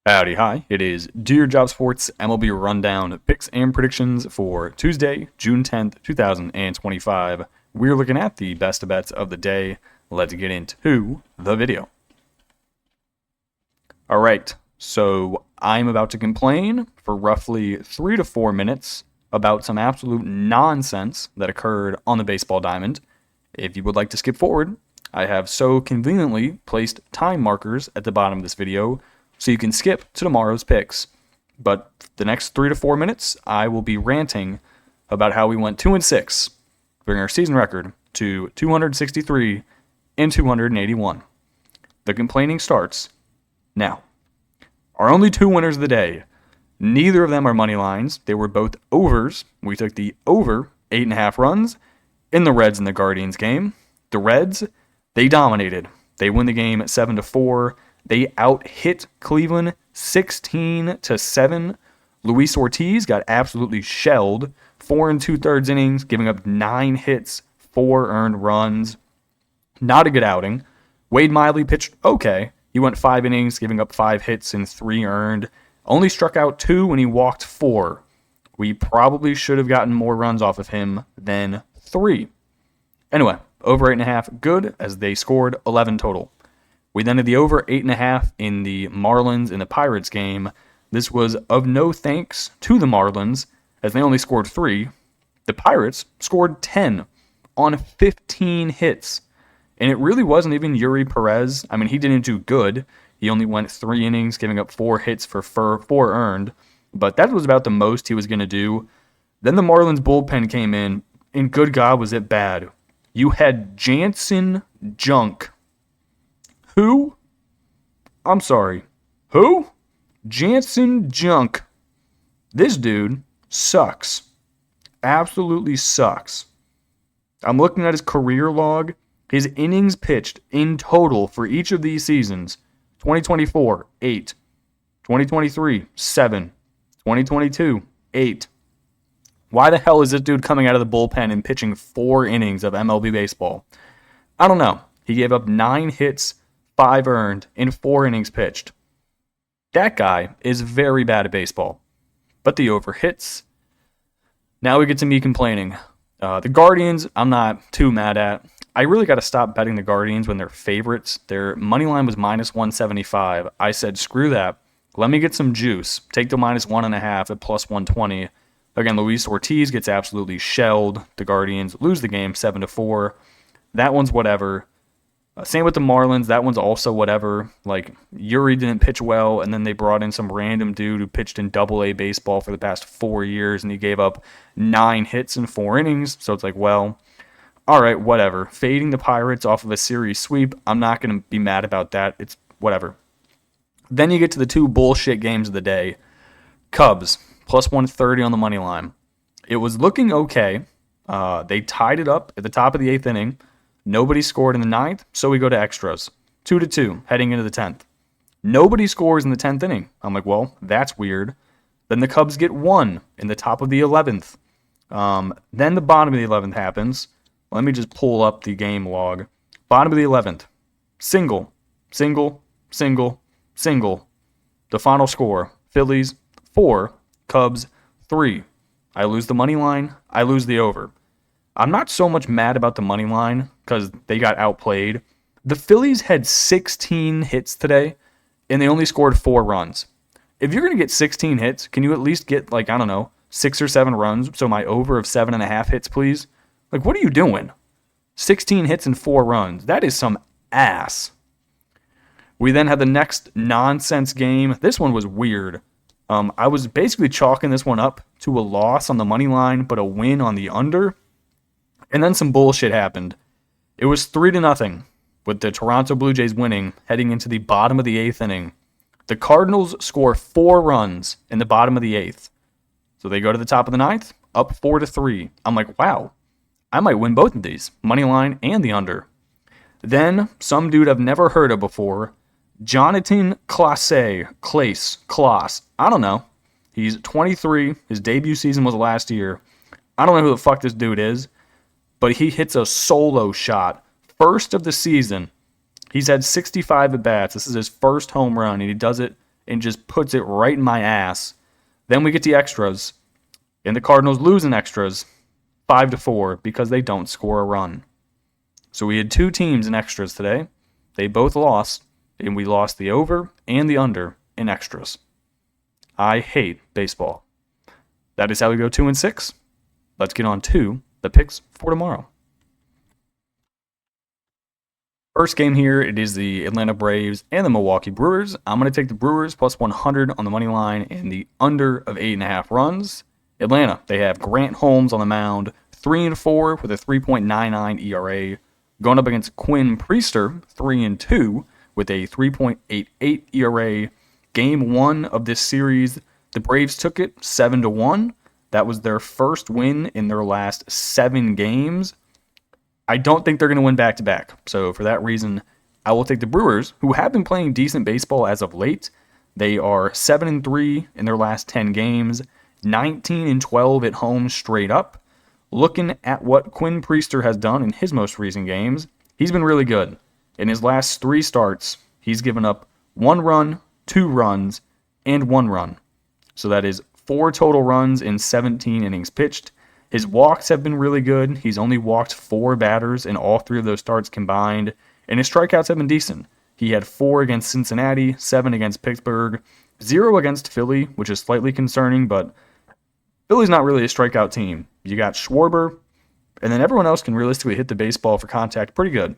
Howdy, hi. It is Do Your Job Sports MLB Rundown picks and predictions for Tuesday, June 10th, 2025. We're looking at the best bets of the day. Let's get into the video. All right, so I'm about to complain for roughly 3 to 4 minutes about some absolute nonsense that occurred on the baseball diamond. If you would like to skip forward, I have so conveniently placed time markers at the bottom of this video so you can skip to tomorrow's picks. But the next 3 to 4 minutes, I will be ranting about how we went 2-6, bringing our season record to 263 and 281. The complaining starts now. Our only two winners of the day, neither of them are money lines. They were both overs. We took the over 8.5 runs in the Reds and the Guardians game. The Reds, they dominated. They win the game at 7-4. They out-hit Cleveland 16-7. Luis Ortiz got absolutely shelled. 4 2/3 innings, giving up 9 hits, 4 earned runs. Not a good outing. Wade Miley pitched okay. He went 5 innings, giving up 5 hits and 3 earned. Only struck out 2 and he walked 4. We probably should have gotten more runs off of him than 3. Anyway, over 8.5, good, as they scored 11 total. We then had the over 8.5 in the Marlins and the Pirates game. This was of no thanks to the Marlins, as they only scored 3. The Pirates scored 10 on 15 hits. And it really wasn't even Yuri Perez. I mean, he didn't do good. He only went 3 innings, giving up 4 hits for 4 earned. But that was about the most he was going to do. Then the Marlins bullpen came in, and good God, was it bad. You had Jansen Junk. Who? I'm sorry. Who? Jansen Junk. This dude sucks. Absolutely sucks. I'm looking at his career log. His innings pitched in total for each of these seasons: 2024, 8. 2023, 7. 2022, 8. Why the hell is this dude coming out of the bullpen and pitching 4 innings of MLB baseball? I don't know. He gave up 9 hits, 5 earned, in 4 innings pitched. That guy is very bad at baseball. But the over hits. Now we get to me complaining. The Guardians, I'm not too mad at. I really got to stop betting the Guardians when they're favorites. Their money line was minus 175. I said, screw that. Let me get some juice. Take the minus 1.5 at plus 120. Again, Luis Ortiz gets absolutely shelled. The Guardians lose the game 7-4. That one's whatever. Same with the Marlins. That one's also whatever. Like, Yuri didn't pitch well, and then they brought in some random dude who pitched in Double-A baseball for the past 4 years, and he gave up 9 hits in 4 innings. So it's like, well, all right, whatever. Fading the Pirates off of a series sweep, I'm not going to be mad about that. It's whatever. Then you get to the 2 bullshit games of the day. Cubs, plus 130 on the money line. It was looking okay. They tied it up at the top of the 8th inning. Nobody scored in the 9th, so we go to extras. 2-2, heading into the 10th. Nobody scores in the 10th inning. I'm like, well, that's weird. Then the Cubs get 1 in the top of the 11th. Then the bottom of the 11th happens. Let me just pull up the game log. Bottom of the 11th. Single. The final score, Phillies 4, Cubs 3. I lose the money line. I lose the over. I'm not so much mad about the money line because they got outplayed. The Phillies had 16 hits today, and they only scored 4 runs. If you're going to get 16 hits, can you at least get, 6 or 7 runs? So my over of 7.5 hits, please. Like, what are you doing? 16 hits and 4 runs. That is some ass. We then had the next nonsense game. This one was weird. I was basically chalking this one up to a loss on the money line, but a win on the under. And then some bullshit happened. It was 3-0, with the Toronto Blue Jays winning, heading into the bottom of the 8th inning. The Cardinals score 4 runs in the bottom of the 8th. So they go to the top of the 9th, up 4-3. I'm like, wow, I might win both of these, money line and the under. Then, some dude I've never heard of before, Jonathan Klaas, I don't know. He's 23. His debut season was last year. I don't know who the fuck this dude is, but he hits a solo shot. First of the season. He's had 65 at-bats. This is his first home run, and he does it and just puts it right in my ass. Then we get the extras, and the Cardinals lose in extras 5-4 because they don't score a run. So we had two teams in extras today. They both lost, and we lost the over and the under in extras. I hate baseball. That is how we go 2-6. Let's get on to the picks for tomorrow. First game here, it is the Atlanta Braves and the Milwaukee Brewers. I'm going to take the Brewers plus 100 on the money line and the under of 8.5 runs. Atlanta, they have Grant Holmes on the mound, 3-4 with a 3.99 ERA. Going up against Quinn Priester, 3-2 with a 3.88 ERA. Game 1 of this series, the Braves took it 7-1. That was their first win in their last 7 games. I don't think they're going to win back-to-back. So for that reason, I will take the Brewers, who have been playing decent baseball as of late. They are 7-3 in their last 10 games, 19-12 at home straight up. Looking at what Quinn Priester has done in his most recent games, he's been really good. In his last 3 starts, he's given up 1 run, 2 runs, and 1 run. So that is 4 total runs in 17 innings pitched. His walks have been really good. He's only walked 4 batters in all 3 of those starts combined, and his strikeouts have been decent. He had 4 against Cincinnati, 7 against Pittsburgh, 0 against Philly, which is slightly concerning, but Philly's not really a strikeout team. You got Schwarber, and then everyone else can realistically hit the baseball for contact pretty good.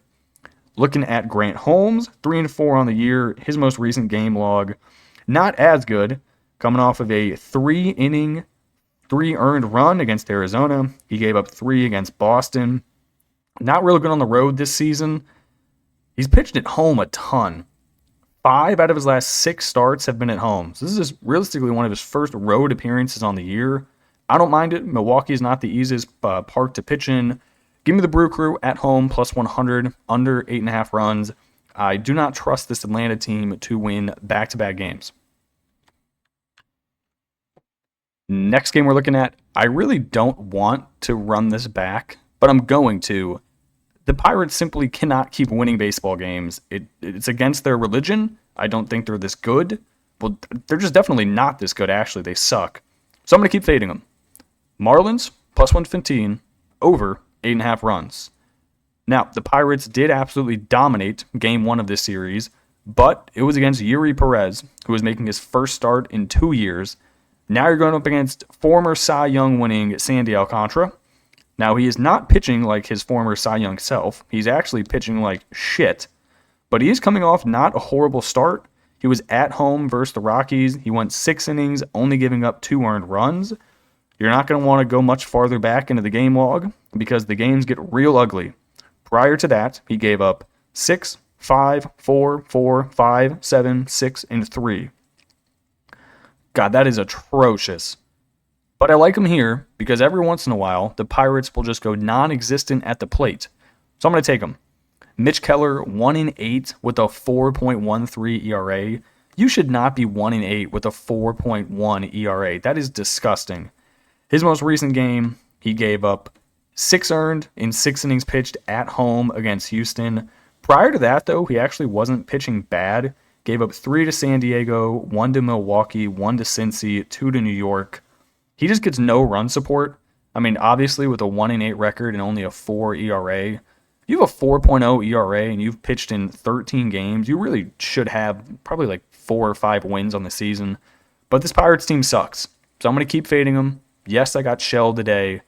Looking at Grant Holmes, 3-4 on the year. His most recent game log, not as good, coming off of a 3-inning, 3 earned run against Arizona. He gave up 3 against Boston. Not real good on the road this season. He's pitched at home a ton. 5 out of his last 6 starts have been at home. So this is realistically one of his first road appearances on the year. I don't mind it. Milwaukee is not the easiest park to pitch in. Give me the Brew Crew at home, plus 100, under 8.5 runs. I do not trust this Atlanta team to win back-to-back games. Next game we're looking at, I really don't want to run this back, but I'm going to. The Pirates simply cannot keep winning baseball games. It's against their religion. I don't think they're this good. Well, they're just definitely not this good, actually. They suck. So I'm going to keep fading them. Marlins, plus 115, over 8.5 runs. Now, the Pirates did absolutely dominate Game 1 of this series, but it was against Yuri Perez, who was making his first start in 2 years. Now you're going up against former Cy Young winning Sandy Alcantara. Now, he is not pitching like his former Cy Young self. He's actually pitching like shit. But he is coming off not a horrible start. He was at home versus the Rockies. He went 6 innings, only giving up 2 earned runs. You're not going to want to go much farther back into the game log because the games get real ugly. Prior to that, he gave up 6, 5, 4, 4, 5, 7, 6, and 3. God, that is atrocious. But I like him here because every once in a while, the Pirates will just go non-existent at the plate. So I'm going to take him. Mitch Keller, 1-8 with a 4.13 ERA. You should not be 1-8 with a 4.1 ERA. That is disgusting. His most recent game, he gave up 6 earned in 6 innings pitched at home against Houston. Prior to that, though, he actually wasn't pitching bad. Gave up 3 to San Diego, 1 to Milwaukee, 1 to Cincy, 2 to New York. He just gets no run support. I mean, obviously, with a 1-8 record and only a 4 ERA, you have a 4.0 ERA and you've pitched in 13 games, you really should have probably like 4 or 5 wins on the season. But this Pirates team sucks. So I'm going to keep fading them. Yes, I got shelled today.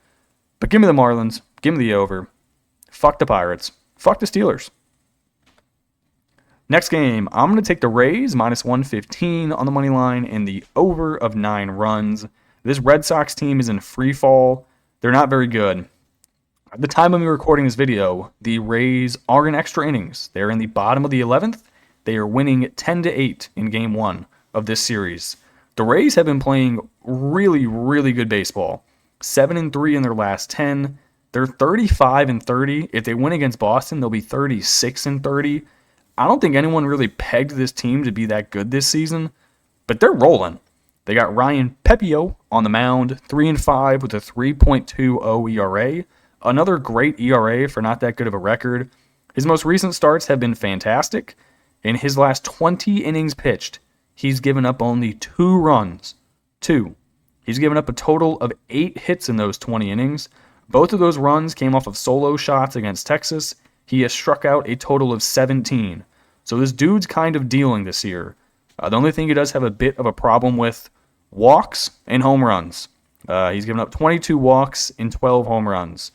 But give me the Marlins. Give me the over. Fuck the Pirates. Fuck the Steelers. Next game, I'm going to take the Rays, minus 115 on the money line, and the over of 9 runs. This Red Sox team is in free fall. They're not very good. At the time of me recording this video, the Rays are in extra innings. They're in the bottom of the 11th. They are winning 10-8 in Game 1 of this series. The Rays have been playing really, really good baseball. 7-3 in their last 10. They're 35-30. If they win against Boston, they'll be 36-30. I don't think anyone really pegged this team to be that good this season, but they're rolling. They got Ryan Pepio on the mound, 3-5 with a 3.20 ERA. Another great ERA for not that good of a record. His most recent starts have been fantastic. In his last 20 innings pitched, he's given up only 2 runs. 2. He's given up a total of 8 hits in those 20 innings. Both of those runs came off of solo shots against Texas. He has struck out a total of 17. So this dude's kind of dealing this year. The only thing he does have a bit of a problem with walks and home runs. He's given up 22 walks and 12 home runs.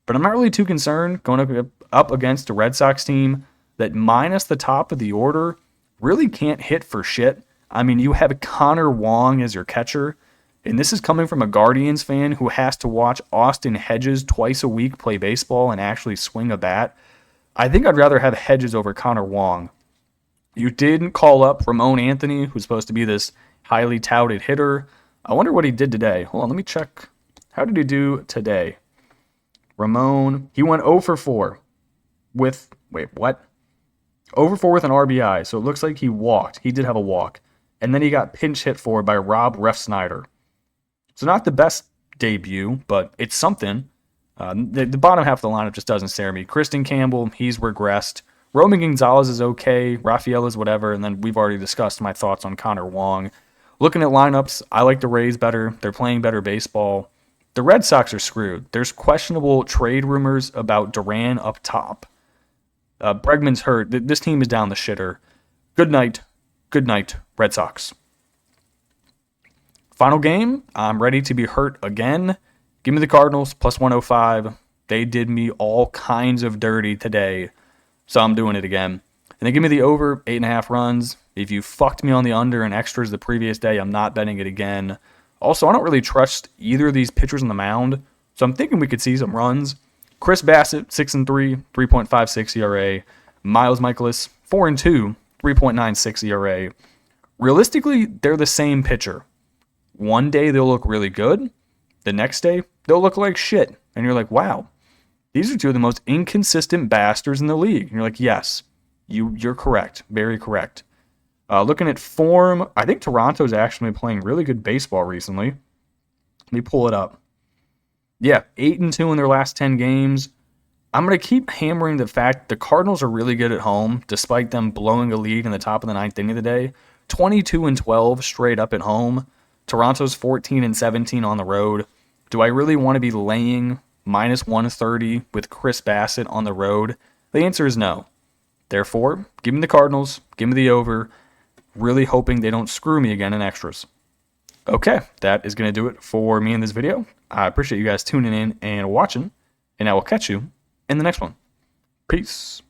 But I'm not really too concerned going up against a Red Sox team that, minus the top of the order, really can't hit for shit. I mean, you have Connor Wong as your catcher, and this is coming from a Guardians fan who has to watch Austin Hedges twice a week play baseball and actually swing a bat. I think I'd rather have Hedges over Connor Wong. You did call up Ramon Anthony, who's supposed to be this highly touted hitter. I wonder what he did today. Hold on, let me check. How did he do today? Ramon, he went 0 for 4 with, 0 for 4 with an RBI, so it looks like he walked. He did have a walk. And then he got pinch hit for by Rob Refsnyder. So not the best debut, but it's something. The bottom half of the lineup just doesn't scare me. Kristen Campbell, he's regressed. Roman Gonzalez is okay. Rafael is whatever. And then we've already discussed my thoughts on Connor Wong. Looking at lineups, I like the Rays better. They're playing better baseball. The Red Sox are screwed. There's questionable trade rumors about Duran up top. Bregman's hurt. This team is down the shitter. Good night, Red Sox. Final game, I'm ready to be hurt again. Give me the Cardinals, plus 105. They did me all kinds of dirty today, so I'm doing it again. And then give me the over, 8.5 runs. If you fucked me on the under and extras the previous day, I'm not betting it again. Also, I don't really trust either of these pitchers on the mound, so I'm thinking we could see some runs. Chris Bassett, 6-3, 3.56 ERA. Miles Michaelis, 4-2, 3.96 ERA. Realistically, they're the same pitcher. One day they'll look really good. The next day, they'll look like shit. And you're like, wow, these are two of the most inconsistent bastards in the league. And you're like, yes, you're correct. Very correct. Looking at form, I think Toronto's actually been playing really good baseball recently. Let me pull it up. Yeah, 8-2 in their last 10 games. I'm going to keep hammering the fact the Cardinals are really good at home, despite them blowing a lead in the top of the 9th inning of the day. 22-12 straight up at home. Toronto's 14-17 on the road. Do I really want to be laying minus 130 with Chris Bassett on the road? The answer is no. Therefore, give me the Cardinals, give me the over, really hoping they don't screw me again in extras. Okay, that is going to do it for me in this video. I appreciate you guys tuning in and watching, and I will catch you in the next one. Peace.